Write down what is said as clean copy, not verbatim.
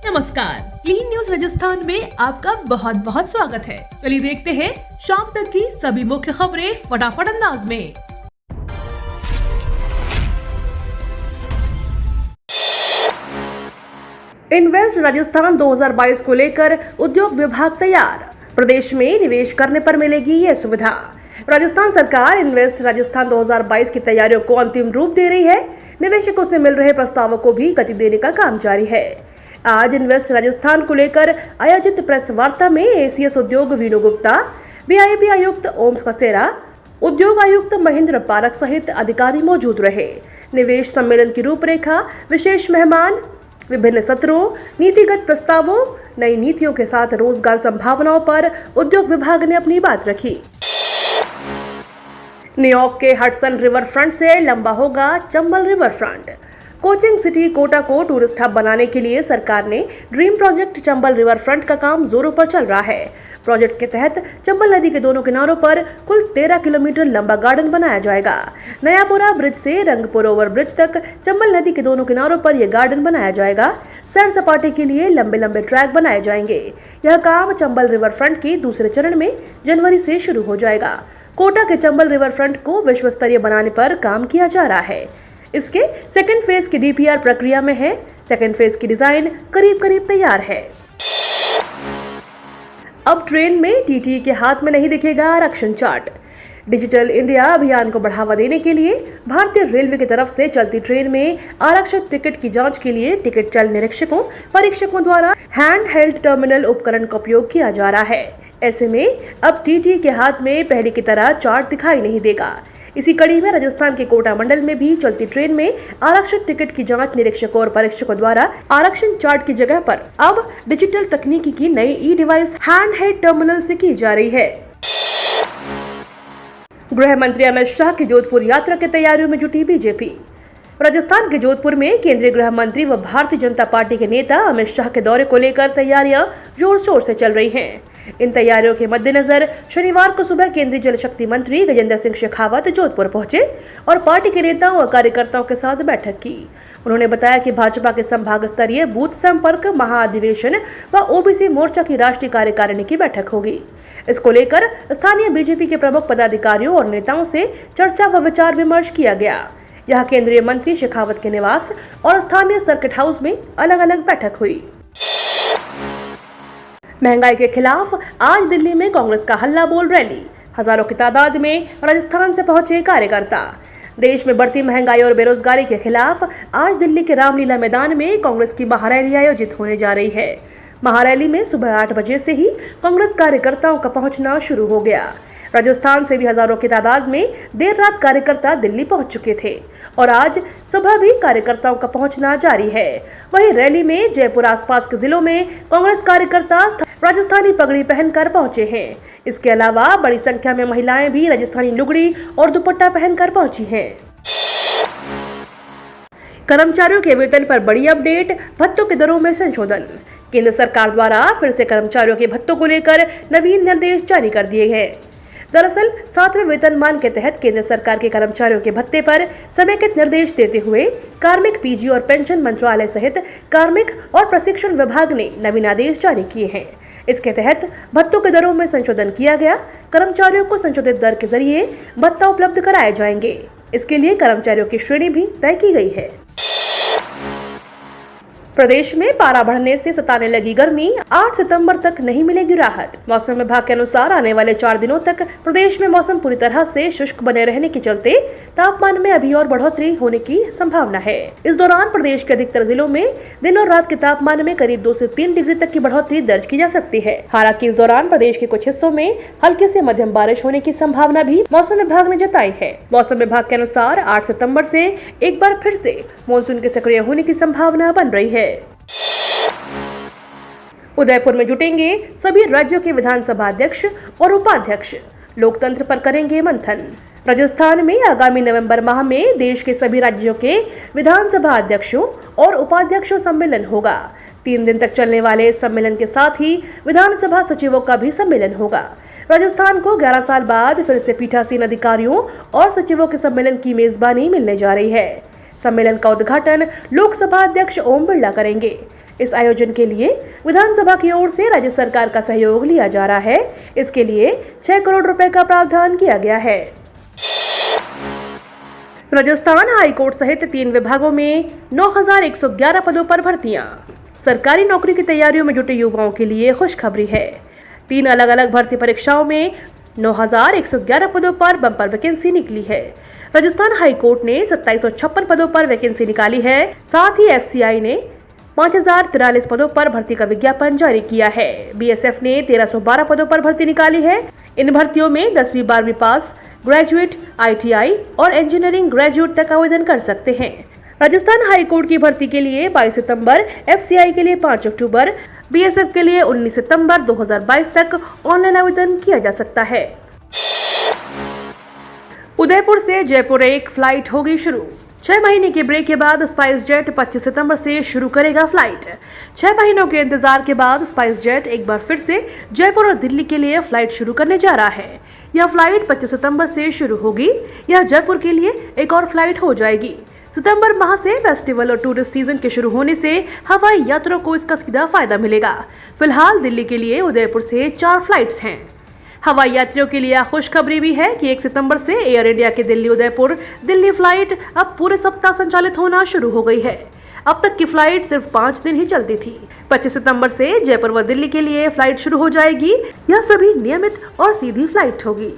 नमस्कार, clean news Rajasthan में आपका बहुत बहुत स्वागत है। चलिए देखते हैं शाम तक की सभी मुख्य खबरें फटाफट अंदाज में। इन्वेस्ट राजस्थान 2022 को लेकर उद्योग विभाग तैयार, प्रदेश में निवेश करने पर मिलेगी ये सुविधा। राजस्थान सरकार इन्वेस्ट राजस्थान 2022 की तैयारियों को अंतिम रूप दे रही है। निवेशकों से मिल रहे प्रस्तावों को भी गति देने का काम जारी है। आज इन्वेस्ट राजस्थान को लेकर आयोजित प्रेस वार्ता में एसीएस उद्योग वीनू गुप्ता, बीआईबी आयुक्त ओम खसेरा, उद्योग आयुक्त महेंद्र पारक सहित अधिकारी मौजूद रहे। निवेश सम्मेलन की रूपरेखा, विशेष मेहमान, विभिन्न सत्रों, नीतिगत प्रस्तावों, नई नीतियों के साथ रोजगार संभावनाओं पर उद्योग विभाग ने अपनी बात रखी। न्यूयॉर्क के हडसन रिवर फ्रंट से लंबा होगा Chambal river front. Coaching city Kota को टूरिस्ट हब बनाने के लिए सरकार ने dream project Chambal river front का काम जोरों पर चल रहा है। प्रोजेक्ट के तहत चंबल नदी के दोनों किनारों पर कुल 13 किलोमीटर लंबा गार्डन बनाया जाएगा। नयापुरा ब्रिज से रंगपुर ओवर ब्रिज तक चंबल नदी के दोनों किनारों पर यह गार्डन बनाया जाएगा। सैर सपाटे के लिए लंबे लंबे ट्रैक बनाए जाएंगे। यह काम चंबल रिवर फ्रंट के दूसरे चरण में जनवरी से शुरू हो जाएगा। कोटा के चंबल रिवर फ्रंट को विश्व स्तरीय बनाने पर काम किया जा रहा है। इसके सेकेंड फेज की डीपीआर प्रक्रिया में है। सेकेंड फेज की डिजाइन करीब तैयार है। अब ट्रेन में टीटी के हाथ में नहीं दिखेगा आरक्षण चार्ट। डिजिटल इंडिया अभियान को बढ़ावा देने के लिए भारतीय रेलवे की तरफ से चलती ट्रेन में आरक्षित टिकट की जांच के लिए टिकट चल निरीक्षकों परीक्षकों द्वारा हैंड हेल्ड टर्मिनल उपकरण का उपयोग किया जा रहा है। ऐसे में अब टीटी के हाथ में पहले की तरह चार्ट दिखाई नहीं देगा। इसी कड़ी में राजस्थान के कोटा मंडल में भी चलती ट्रेन में आरक्षित टिकट की जांच निरीक्षकों और परीक्षकों द्वारा आरक्षण चार्ट की जगह पर अब डिजिटल तकनीकी की नई ई डिवाइस हैंड हेल्ड टर्मिनल से की जा रही है। गृह मंत्री अमित शाह की जोधपुर यात्रा की तैयारियों में जुटी बीजेपी। राजस्थान के जोधपुर में केंद्रीय गृह मंत्री व भारतीय जनता पार्टी के नेता अमित शाह के दौरे को लेकर तैयारियां जोर शोर से चल रही हैं। इन तैयारियों के मद्देनजर शनिवार को सुबह केंद्रीय जल शक्ति मंत्री गजेंद्र सिंह शेखावत जोधपुर पहुंचे और पार्टी के नेताओं और कार्यकर्ताओं के साथ बैठक की। उन्होंने बताया कि भाजपा के संभाग स्तरीय बूथ संपर्क महाधिवेशन व ओबीसी मोर्चा की राष्ट्रीय कार्यकारिणी की बैठक होगी। इसको लेकर स्थानीय बीजेपी के प्रमुख पदाधिकारियों और नेताओं से चर्चा व विचार विमर्श किया गया। यह केंद्रीय मंत्री शेखावत के निवास और स्थानीय सर्किट हाउस में अलग अलग बैठक हुई। महंगाई के खिलाफ आज दिल्ली में कांग्रेस का हल्ला बोल रैली। हजारों की तादाद में राजस्थान से पहुंचे कार्यकर्ता। देश में बढ़ती महंगाई और बेरोजगारी के खिलाफ आज दिल्ली के रामलीला मैदान में कांग्रेस की महारैली आयोजित होने जा रही है। महारैली में सुबह 8 बजे से ही कांग्रेस कार्यकर्ताओं का पहुंचना शुरू हो गया। राजस्थान से भी हजारों की तादाद में देर रात कार्यकर्ता दिल्ली पहुंच चुके थे और आज सुबह भी कार्यकर्ताओं का पहुंचना जारी है। वहीं रैली में जयपुर आसपास के जिलों में कांग्रेस कार्यकर्ता राजस्थानी पगड़ी पहनकर पहुंचे हैं। इसके अलावा बड़ी संख्या में महिलाएं भी राजस्थानी लुगड़ी और दुपट्टा पहनकर पहुंची हैं। कर्मचारियों के वेतन पर बड़ी अपडेट, भत्तों के दरों में संशोधन। केंद्र सरकार द्वारा फिर से कर्मचारियों के भत्तों को लेकर नवीन निर्देश जारी कर दिए हैं। दरअसल 7वें वेतनमान के तहत केंद्र सरकार के कर्मचारियों के भत्ते पर समेकित निर्देश देते हुए कार्मिक, पीजी और पेंशन मंत्रालय सहित कार्मिक और प्रशिक्षण विभाग ने नवीन आदेश जारी किए हैं। इसके तहत भत्तों के दरों में संशोधन किया गया। कर्मचारियों को संशोधित दर के जरिए भत्ता उपलब्ध कराए जाएंगे। इसके लिए कर्मचारियों की श्रेणी भी तय की गई है। प्रदेश में पारा बढ़ने से सताने लगी गर्मी, 8 सितंबर तक नहीं मिलेगी राहत। मौसम विभाग के अनुसार आने वाले 4 दिनों तक प्रदेश में मौसम पूरी तरह से शुष्क बने रहने के चलते तापमान में अभी और बढ़ोतरी होने की संभावना है। इस दौरान प्रदेश के अधिकतर जिलों में दिन और रात के तापमान में करीब 2 से 3 डिग्री तक की बढ़ोतरी दर्ज की जा सकती है। हालांकि इस दौरान प्रदेश के कुछ हिस्सों में हल्की से मध्यम बारिश होने की संभावना भी मौसम विभाग ने जताई है। मौसम विभाग के अनुसार 8 सितम्बर से एक बार फिर से मानसून के सक्रिय होने की संभावना बन रही है। उदयपुर में जुटेंगे सभी राज्यों के विधानसभा अध्यक्ष और उपाध्यक्ष, लोकतंत्र पर करेंगे मंथन। राजस्थान में आगामी नवंबर माह में देश के सभी राज्यों के विधानसभा अध्यक्षों और उपाध्यक्षों सम्मेलन होगा। 3 दिन तक चलने वाले इस सम्मेलन के साथ ही विधानसभा सचिवों का भी सम्मेलन होगा। राजस्थान को 11 साल बाद फिर से पीठासीन अधिकारियों और सचिवों के सम्मेलन की मेजबानी मिलने जा रही है। सम्मेलन का उद्घाटन लोकसभा अध्यक्ष ओम बिरला करेंगे। इस आयोजन के लिए विधानसभा की ओर से राज्य सरकार का सहयोग लिया जा रहा है। इसके लिए 6 करोड़ रुपए का प्रावधान किया गया है। राजस्थान हाईकोर्ट सहित 3 विभागों में 9,111 पदों पर भर्तियां। सरकारी नौकरी की तैयारियों में जुटे युवाओं के लिए खुशखबरी है। 3 अलग अलग भर्ती परीक्षाओं में 9,111 पदों पर बम्पर वैकेंसी निकली है। राजस्थान हाईकोर्ट ने 2756 पदों पर वैकेंसी निकाली है। साथ ही एफसीआई ने 5,043 पदों पर भर्ती का विज्ञापन जारी किया है। बीएसएफ ने 1,312 पदों पर भर्ती निकाली है। इन भर्तियों में 10वीं 12वीं पास, ग्रेजुएट, आईटीआई और इंजीनियरिंग ग्रेजुएट तक आवेदन कर सकते हैं। राजस्थान हाईकोर्ट की भर्ती के लिए 22 सितंबर, एफसीआई के लिए 5 अक्टूबर, बीएसएफ के लिए 19 सितंबर 2022 तक ऑनलाइन आवेदन किया जा सकता है। उदयपुर से जयपुर एक फ्लाइट होगी शुरू। 6 महीने के ब्रेक के बाद स्पाइस जेट 25 सितंबर से शुरू करेगा फ्लाइट। 6 महीनों के इंतजार के बाद स्पाइस जेट एक बार फिर से जयपुर और दिल्ली के लिए फ्लाइट शुरू करने जा रहा है। यह फ्लाइट 25 सितंबर से शुरू होगी। यह जयपुर के लिए एक और फ्लाइट हो जाएगी। सितंबर माह से फेस्टिवल और टूरिस्ट सीजन के शुरू होने से हवाई यात्रियों को इसका सीधा फायदा मिलेगा। फिलहाल दिल्ली के लिए उदयपुर से 4 फ्लाइट्स हैं। हवाई यात्रियों के लिए खुशखबरी भी है कि 1 सितंबर से एयर इंडिया के दिल्ली उदयपुर दिल्ली फ्लाइट अब पूरे सप्ताह संचालित होना शुरू हो गई है। अब तक की फ्लाइट सिर्फ 5 दिन ही चलती थी। 25 सितंबर से जयपुर व दिल्ली के लिए फ्लाइट शुरू हो जाएगी। यह सभी नियमित और सीधी फ्लाइट होगी।